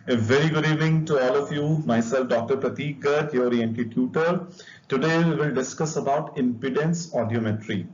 A very good evening to all of you. Myself, Dr. Prateek Garg, your ENT tutor. Today we will discuss about impedance audiometry.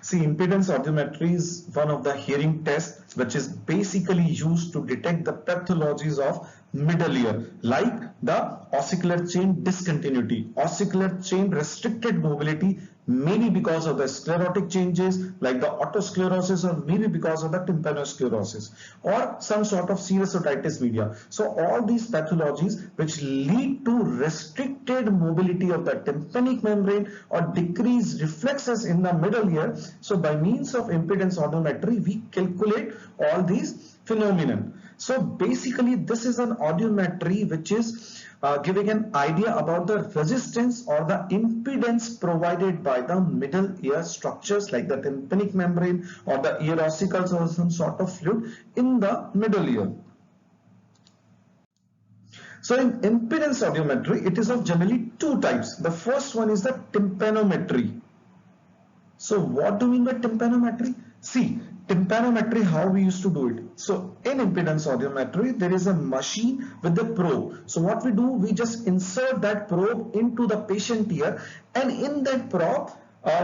See, impedance audiometry is one of the hearing tests which is basically used to detect the pathologies of middle ear, like the ossicular chain discontinuity, ossicular chain restricted mobility, maybe because of the sclerotic changes like the otosclerosis, or maybe because of the tympanosclerosis, or some sort of serous otitis media. So all these pathologies which lead to restricted mobility of the tympanic membrane or decreased reflexes in the middle ear. So by means of impedance audiometry, we calculate all these phenomena. So basically this is an audiometry which is giving an idea about the resistance or the impedance provided by the middle ear structures like the tympanic membrane or the ear ossicles or some sort of fluid in the middle ear. So in impedance audiometry, it is of generally two types. The first one is the tympanometry. So what do we mean by tympanometry? See, tympanometry, how we used to do it. So in impedance audiometry, there is a machine with the probe. So what we do, we just insert that probe into the patient ear, and in that probe,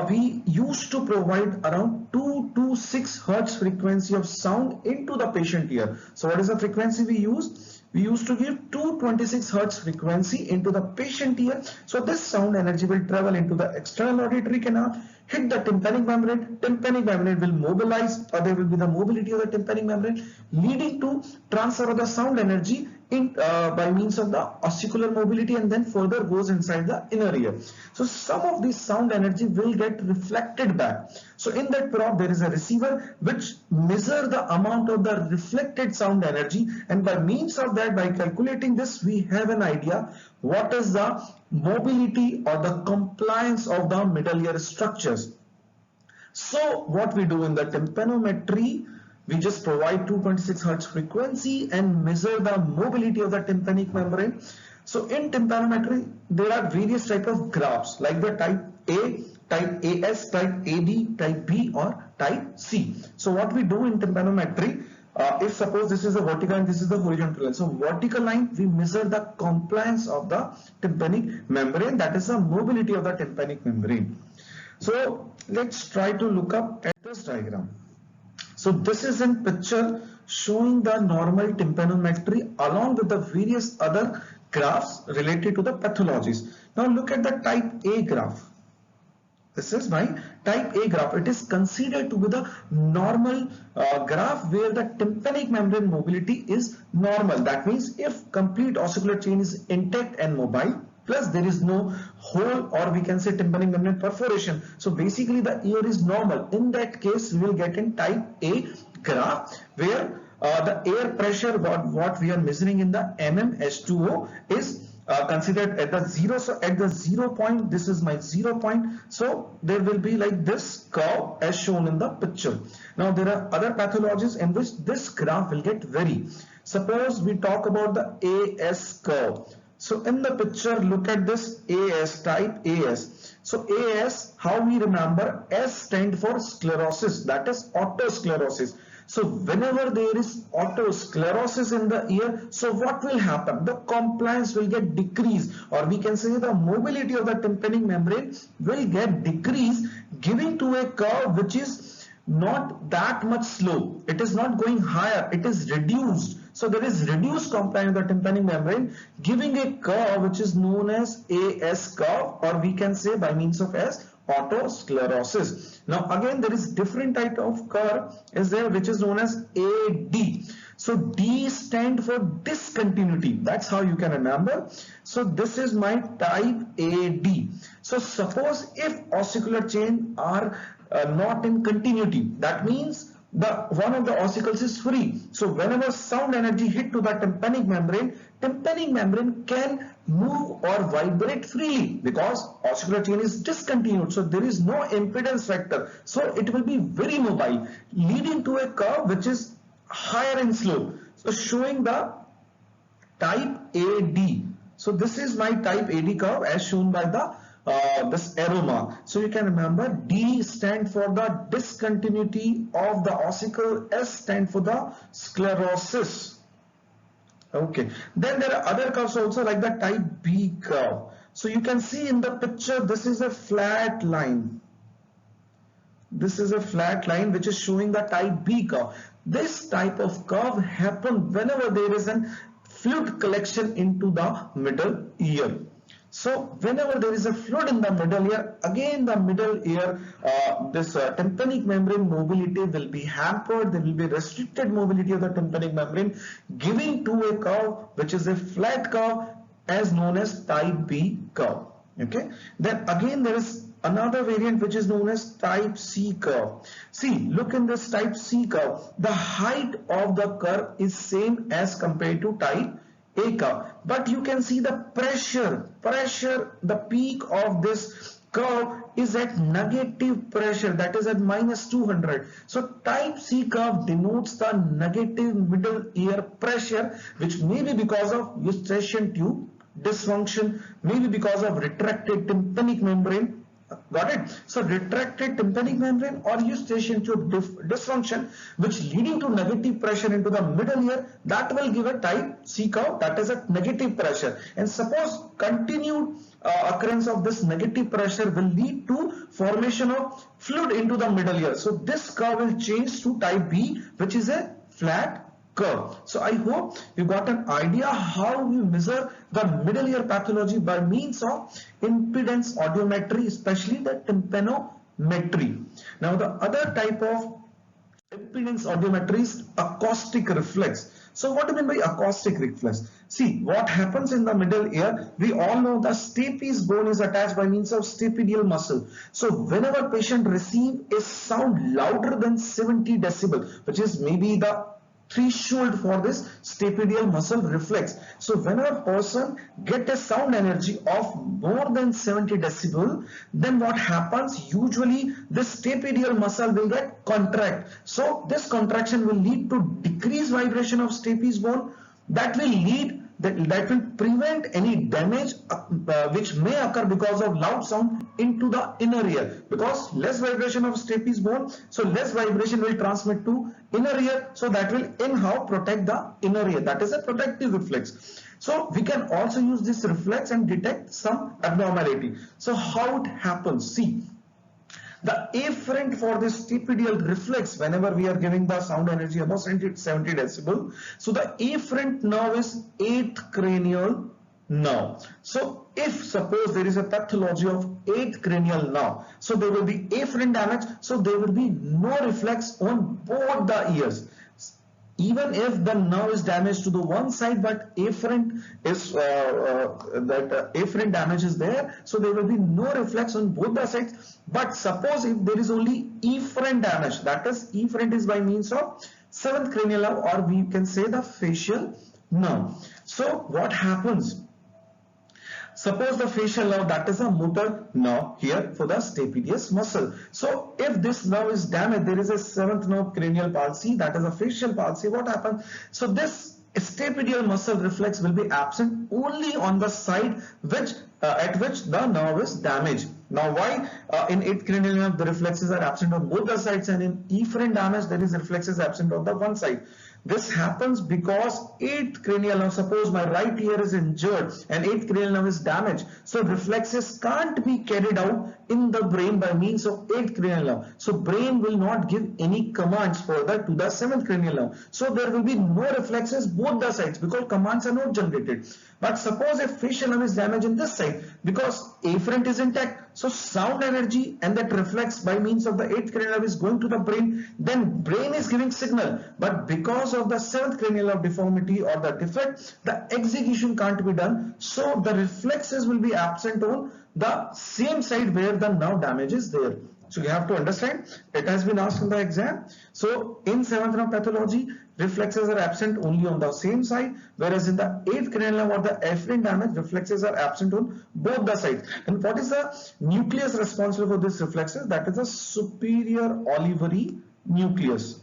we used to provide around 2 to 6 hertz frequency of sound into the patient ear. So what is the frequency we use? We used to give 226 hertz frequency into the patient ear. So this sound energy will travel into the external auditory canal, hit the tympanic membrane will mobilize, or there will be the mobility of the tympanic membrane, leading to transfer of the sound energy in by means of the ossicular mobility, and then further goes inside the inner ear. So some of this sound energy will get reflected back. So in that probe there is a receiver which measure the amount of the reflected sound energy, and by means of that, by calculating this, we have an idea what is the mobility or the compliance of the middle ear structures. So what we do in the tympanometry, we just provide 226 hertz frequency and measure the mobility of the tympanic membrane. So in tympanometry, there are various type of graphs like the type A, type AS, type AD, type B, or type C. So what we do in tympanometry, if suppose this is a vertical and this is the horizontal line. So vertical line, we measure the compliance of the tympanic membrane, that is the mobility of the tympanic membrane. So let's try to look up at this diagram. So this is in picture showing the normal tympanometry along with the various other graphs related to the pathologies. Now look at the type A graph. This is my type A graph. It is considered to be the normal graph where the tympanic membrane mobility is normal. That means if complete ossicular chain is intact and mobile, plus there is no hole, or we can say tympanic membrane perforation. So basically the ear is normal. In that case, we will get in type A graph where the air pressure, what we are measuring in the H2O is considered at the zero. So at the 0 point, this is my 0 point. So there will be like this curve as shown in the picture. Now there are other pathologies in which this graph will get vary. Suppose we talk about the AS curve. So in the picture, look at this AS, type AS. So AS, how we remember, S stand for sclerosis, that is otosclerosis. So whenever there is otosclerosis in the ear, so what will happen? The compliance will get decreased, or we can say the mobility of the tympanic membrane will get decreased, giving to a curve which is not that much slow. It is not going higher, it is reduced. So there is reduced compliance of the tympanic membrane, giving a curve which is known as AS curve, or we can say by means of S, otosclerosis. Now again, there is different type of curve is there which is known as AD. So D stand for discontinuity. That's how you can remember. So this is my type AD. So suppose if ossicular chain are not in continuity, that means one of the ossicles is free. So whenever sound energy hit to the tympanic membrane can move or vibrate freely because ossicular chain is discontinued. So there is no impedance factor. So it will be very mobile, leading to a curve which is higher in slope. So showing the type AD. So this is my type AD curve as shown by the this arrow mark. So you can remember D stand for the discontinuity of the ossicle, S stand for the sclerosis. Okay, then there are other curves also like the type B curve. So you can see in the picture, this is a flat line. This is a flat line which is showing the type B curve. This type of curve happens whenever there is a fluid collection into the middle ear. So whenever there is a fluid in the middle ear, again the middle ear, this tympanic membrane mobility will be hampered. There will be restricted mobility of the tympanic membrane, giving to a curve which is a flat curve as known as type B curve. Okay. Then again there is another variant which is known as type C curve. See, look in this type C curve. The height of the curve is same as compared to type A curve, but you can see the pressure, the peak of this curve is at negative pressure, that is at -200. So type C curve denotes the negative middle ear pressure, which may be because of eustachian tube dysfunction, maybe because of retracted tympanic membrane. Got it? So retracted tympanic membrane or eustachian tube dysfunction, which leading to negative pressure into the middle ear, that will give a type C curve, that is at negative pressure. And suppose continued occurrence of this negative pressure will lead to formation of fluid into the middle ear. So this curve will change to type B, which is a flat curve. So I hope you got an idea how we measure the middle ear pathology by means of impedance audiometry, especially the tympanometry. Now the other type of impedance audiometry is acoustic reflex. So what do you mean by acoustic reflex? See, what happens in the middle ear, we all know the stapes bone is attached by means of stapedial muscle. So whenever patient receive a sound louder than 70 decibel, which is maybe the threshold for this stapedial muscle reflex. So whenever a person get a sound energy of more than 70 decibel, then what happens? Usually this stapedial muscle will get contract. So this contraction will lead to decreased vibration of stapes bone. That will prevent any damage which may occur because of loud sound into the inner ear, because less vibration of stapes bone, so less vibration will transmit to inner ear, so that will anyhow protect the inner ear. That is a protective reflex. So we can also use this reflex and detect some abnormality. So how it happens? See, the afferent for this stapedial reflex, whenever we are giving the sound energy above 70 decibel, so the afferent nerve is 8th cranial nerve. So if suppose there is a pathology of 8th cranial nerve, so there will be afferent damage, so there will be no reflex on both the ears. Even if the nerve is damaged to the one side, but afferent is afferent damage is there, so there will be no reflex on both the sides. But suppose if there is only efferent damage, that is efferent is by means of 7th cranial nerve, or we can say the facial nerve. So what happens? Suppose the facial nerve, that is a motor nerve here for the stapedius muscle. So if this nerve is damaged, there is a 7th nerve cranial palsy, that is a facial palsy. What happens? So this stapedial muscle reflex will be absent only on the side which at which the nerve is damaged. Now why in 8th cranial nerve the reflexes are absent on both the sides, and in efferent damage there is reflexes absent on the one side? This happens because 8th cranial nerve, suppose my right ear is injured and 8th cranial nerve is damaged, so reflexes can't be carried out in the brain by means of 8th cranial nerve. So brain will not give any commands further to the 7th cranial nerve. So there will be no reflexes both the sides because commands are not generated. But suppose if facial nerve is damaged in this side, because afferent is intact, so sound energy and that reflex by means of the 8th cranial nerve is going to the brain, then brain is giving signal, but because of the 7th cranial nerve deformity or the defect, the execution can't be done, so the reflexes will be absent on the same side where the nerve damage is there. So you have to understand, it has been asked in the exam. So in 7th nerve pathology, reflexes are absent only on the same side, whereas in the 8th cranial nerve or the afferent damage, reflexes are absent on both the sides. And what is the nucleus responsible for this reflexes? That is the superior olivary nucleus.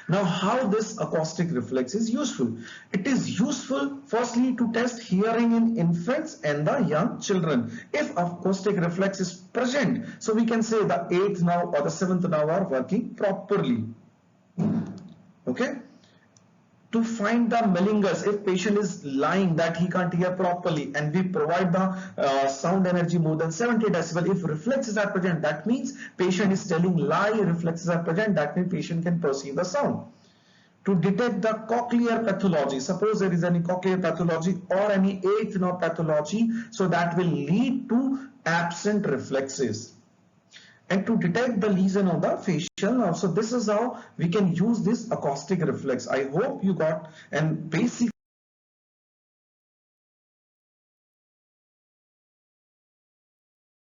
Now how this acoustic reflex is useful? It is useful firstly to test hearing in infants and the young children. If acoustic reflex is present, so we can say the 8th nerve or the 7th nerve are working properly. Okay. to find the malingers. If patient is lying that he can't hear properly and we provide the sound energy more than 70 decibel, if reflexes are present, that means patient is telling lie, reflexes are present, that means patient can perceive the sound. To detect the cochlear pathology, suppose there is any cochlear pathology or any pathology, so that will lead to absent reflexes. And to detect the lesion of the facial nerve. So this is how we can use this acoustic reflex. I hope you got, and basic